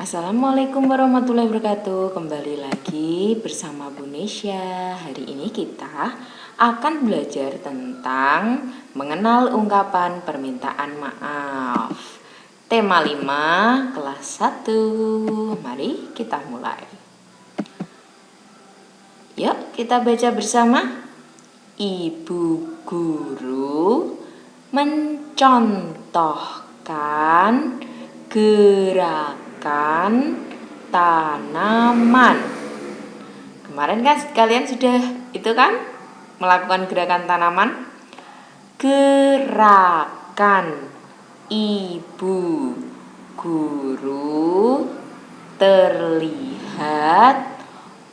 Assalamualaikum warahmatullahi wabarakatuh. Kembali lagi bersama Bu Nesya. Hari ini kita akan belajar tentang mengenal ungkapan permintaan maaf. Tema 5 kelas 1. Mari kita mulai. Yuk kita baca bersama. Ibu guru mencontohkan gerakan tanaman. Kemarin kan kalian sudah itu kan melakukan gerakan tanaman. Gerakan ibu guru terlihat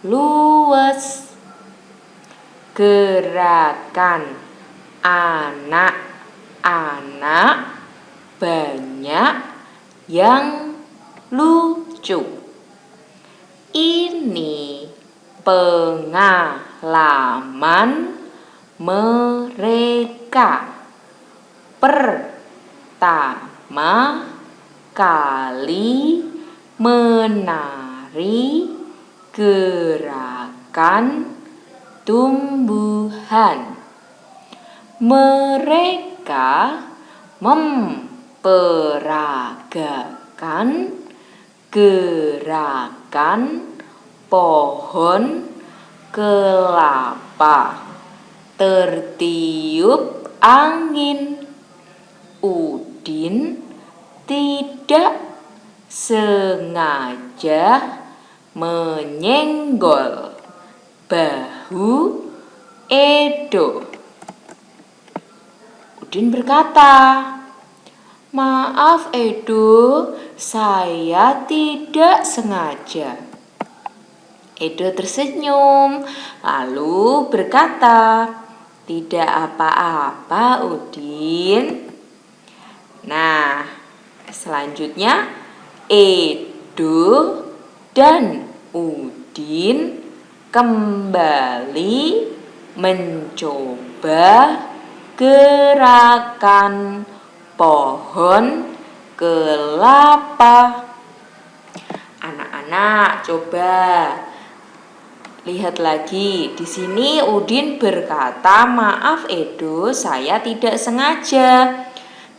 luas. Gerakan anak-anak banyak yang lucu. Ini pengalaman mereka pertama kali menari gerakan tumbuhan. Mereka memperagakan gerakan pohon kelapa tertiup angin. Udin tidak sengaja menyenggol bahu Edo. Udin berkata, "Maaf Edo, saya tidak sengaja." Edo tersenyum lalu berkata, "Tidak apa-apa Udin." Nah, selanjutnya Edo dan Udin kembali mencoba gerakan pohon kelapa. Anak-anak, coba lihat lagi. Di sini Udin berkata, "Maaf Edo, saya tidak sengaja."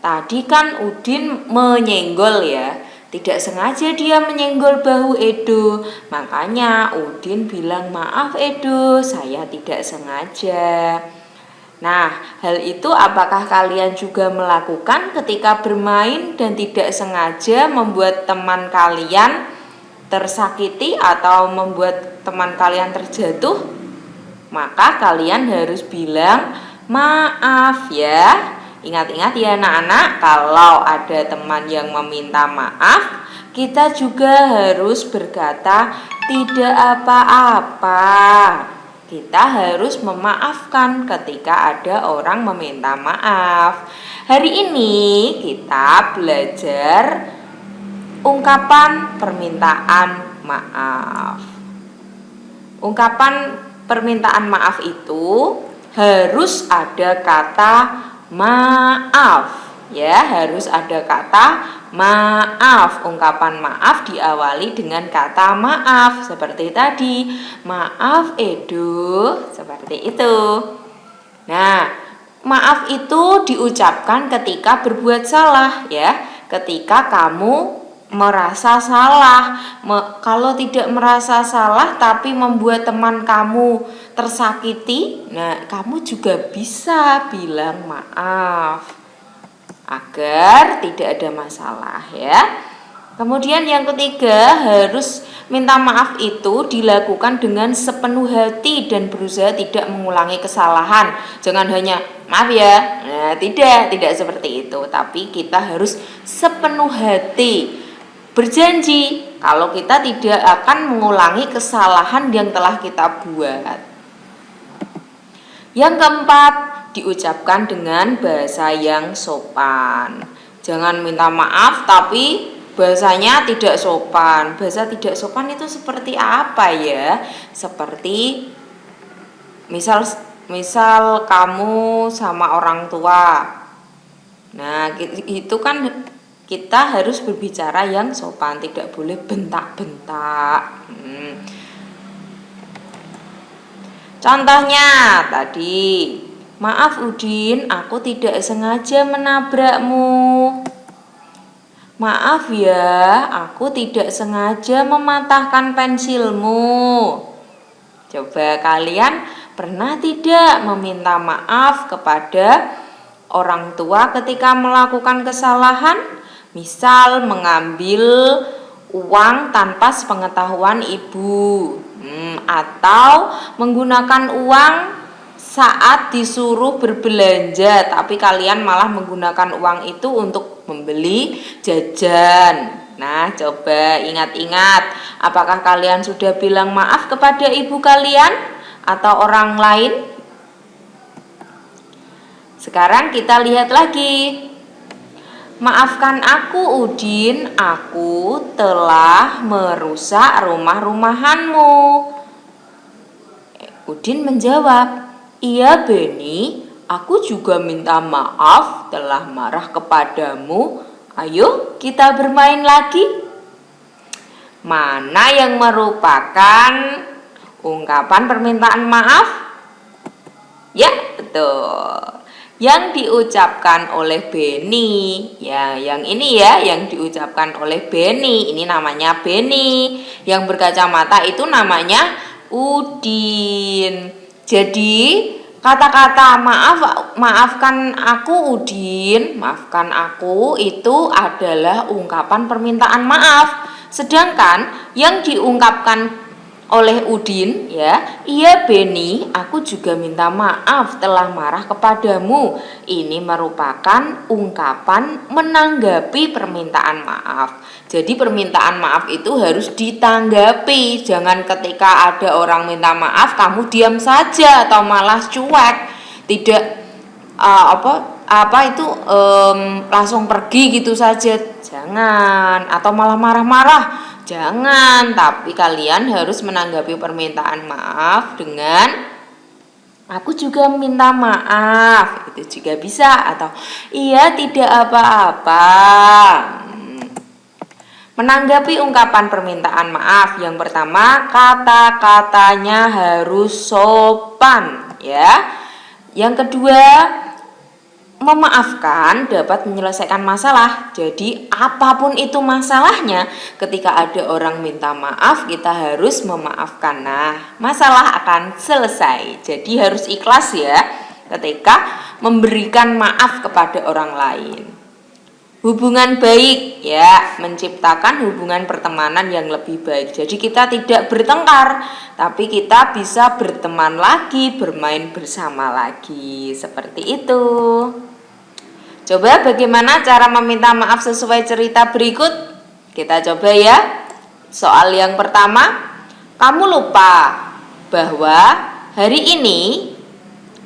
Tadi kan Udin menyenggol ya. Tidak sengaja dia menyenggol bahu Edo. Makanya Udin bilang, "Maaf Edo, saya tidak sengaja." Nah, hal itu apakah kalian juga melakukan ketika bermain dan tidak sengaja membuat teman kalian tersakiti atau membuat teman kalian terjatuh? Maka kalian harus bilang maaf ya. Ingat-ingat ya anak-anak, kalau ada teman yang meminta maaf, kita juga harus berkata tidak apa-apa. Kita harus memaafkan ketika ada orang meminta maaf. Hari ini kita belajar ungkapan permintaan maaf. Ungkapan permintaan maaf itu harus ada kata maaf. Ya, harus ada kata maaf. Ungkapan maaf diawali dengan kata maaf. Seperti tadi, "Maaf Edo." Seperti itu. Nah, maaf itu diucapkan ketika berbuat salah ya. Ketika kamu merasa salah. Kalau tidak merasa salah tapi membuat teman kamu tersakiti, nah kamu juga bisa bilang maaf agar tidak ada masalah ya. Kemudian yang ketiga, harus minta maaf itu dilakukan dengan sepenuh hati dan berusaha tidak mengulangi kesalahan. Jangan hanya maaf ya. Nah, tidak seperti itu, tapi kita harus sepenuh hati berjanji kalau kita tidak akan mengulangi kesalahan yang telah kita buat. Yang keempat, diucapkan dengan bahasa yang sopan. Jangan minta maaf tapi bahasanya tidak sopan. Bahasa tidak sopan itu seperti apa ya? Seperti misal kamu sama orang tua. Nah, itu kan kita harus berbicara yang sopan, tidak boleh bentak-bentak. Contohnya tadi, maaf Udin, aku tidak sengaja menabrakmu. Maaf ya, aku tidak sengaja mematahkan pensilmu. Coba kalian pernah tidak meminta maaf kepada orang tua ketika melakukan kesalahan? Misal mengambil uang tanpa sepengetahuan ibu, atau menggunakan uang saat disuruh berbelanja, tapi kalian malah menggunakan uang itu untuk membeli jajan. Nah, coba ingat-ingat, apakah kalian sudah bilang maaf kepada ibu kalian atau orang lain? Sekarang kita lihat lagi. Maafkan aku Udin, aku telah merusak rumah-rumahanmu. Udin menjawab, iya Beni, aku juga minta maaf telah marah kepadamu. Ayo kita bermain lagi. Mana yang merupakan ungkapan permintaan maaf? Ya, betul. Yang diucapkan oleh Beni, ya yang ini ya, yang diucapkan oleh Beni, ini namanya Beni. Yang berkacamata itu namanya Udin. Jadi kata-kata maafkan aku Udin, maafkan aku itu adalah ungkapan permintaan maaf. Sedangkan yang diungkapkan oleh Udin, ya, iya Beni, aku juga minta maaf telah marah kepadamu. Ini merupakan ungkapan menanggapi permintaan maaf. Jadi permintaan maaf itu harus ditanggapi. Jangan ketika ada orang minta maaf kamu diam saja atau malah cuek, tidak langsung pergi gitu saja. Jangan, atau malah marah-marah. Jangan, tapi kalian harus menanggapi permintaan maaf dengan aku juga minta maaf. Itu juga bisa, atau iya tidak apa-apa. Menanggapi ungkapan permintaan maaf, yang pertama kata-katanya harus sopan, ya. Yang kedua, memaafkan dapat menyelesaikan masalah. Jadi apapun itu masalahnya, ketika ada orang minta maaf, kita harus memaafkan. Nah, masalah akan selesai. Jadi harus ikhlas ya ketika memberikan maaf kepada orang lain. Hubungan baik, ya, menciptakan hubungan pertemanan yang lebih baik. Jadi kita tidak bertengkar, tapi kita bisa berteman lagi, bermain bersama lagi. Seperti itu. Coba bagaimana cara meminta maaf sesuai cerita berikut? Kita coba ya. Soal yang pertama, kamu lupa bahwa hari ini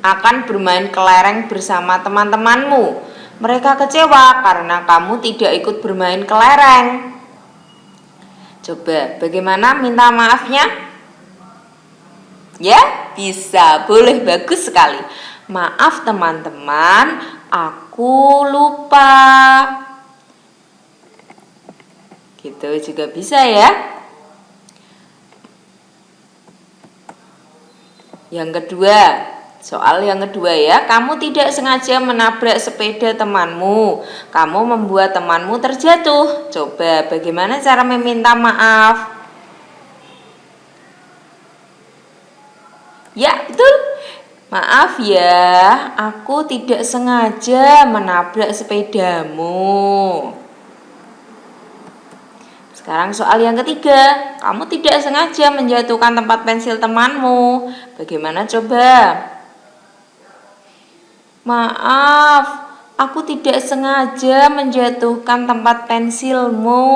akan bermain kelereng bersama teman-temanmu. Mereka kecewa karena kamu tidak ikut bermain kelereng. Coba bagaimana minta maafnya? Ya, bisa, boleh, bagus sekali. Maaf teman-teman, aku lupa. Gitu juga bisa ya. Yang kedua, soal yang kedua ya, kamu tidak sengaja menabrak sepeda temanmu. Kamu membuat temanmu terjatuh. Coba bagaimana cara meminta maaf? Ya, betul. Maaf ya, aku tidak sengaja menabrak sepedamu. Sekarang soal yang ketiga, kamu tidak sengaja menjatuhkan tempat pensil temanmu. Bagaimana coba? Maaf, aku tidak sengaja menjatuhkan tempat pensilmu.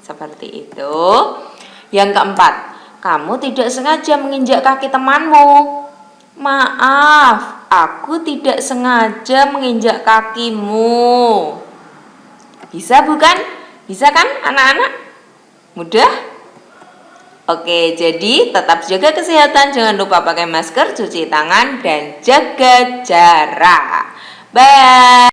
Seperti itu. Yang keempat, kamu tidak sengaja menginjak kaki temanmu. Maaf, aku tidak sengaja menginjak kakimu. Bisa bukan? Bisa kan anak-anak? Mudah? Oke, jadi tetap jaga kesehatan, jangan lupa pakai masker, cuci tangan, dan jaga jarak. Bye.